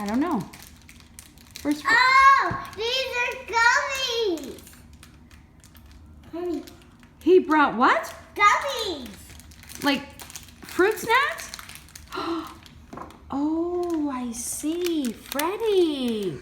I don't know. Where's Oh, these are gummies. Honey, He brought what? gummies. Like fruit snacks? Oh, I see. Freddy.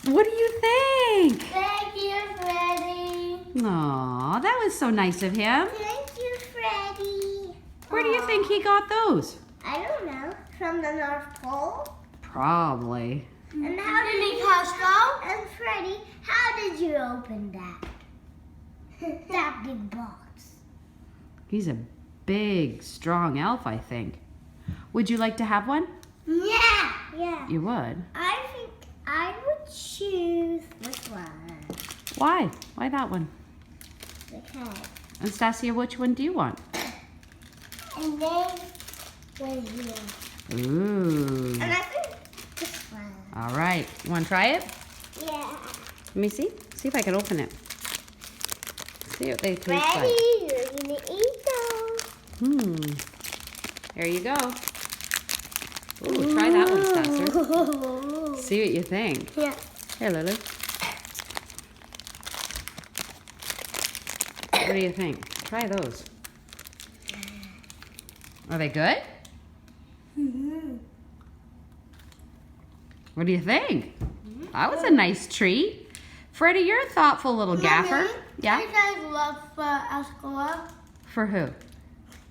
What do you think? Thank you, Freddy. Aw, that was so nice of him. Thank you, Freddy. Where do you think he got those? I don't know. From the North Pole. Probably. And how did you Costco? And Freddy, how did you open that? That big box. He's a big, strong elf, I think. Would you like to have one? Yeah. Yeah. You would. I think I would choose this one. Why? Why that one? Okay. And Stasyia, which one do you want? And then right here. Ooh. And I think this one. All right. You want to try it? Yeah. Let me see. See if I can open it. See what they taste like. Ready? You're gonna eat those. There you go. Ooh, try that one, Stasser. See what you think. Yeah. Here, Lily. What do you think? Try those. Are they good? What do you think? That was a nice treat. Freddy, you're a thoughtful little gaffer. Yeah? You guys love Escola? For who?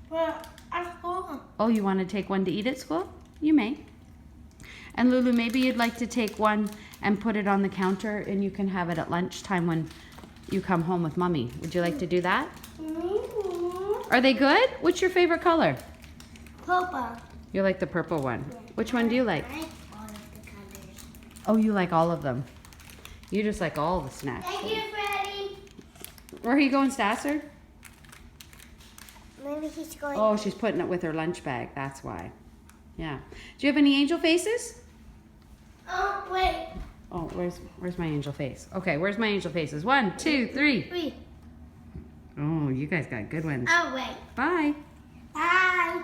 For Escola. Oh, you want to take one to eat at school? You may. And Lulu, maybe you'd like to take one and put it on the counter and you can have it at lunchtime when you come home with Mommy. Would you like to do that? Are they good? What's your favorite color? Purple. You like the purple one. Which one do you like? I like all of the colors. Oh, you like all of them. You just like all the snacks. Thank you, Freddy. Where are you going, Stasser? Maybe he's going. Oh, she's putting it with her lunch bag. That's why. Yeah. Do you have any angel faces? Oh, wait. Oh, where's my angel face? Okay, where's my angel faces? 1, 2, 3. 3. Oh, you guys got good ones. Oh, wait. Bye. Bye.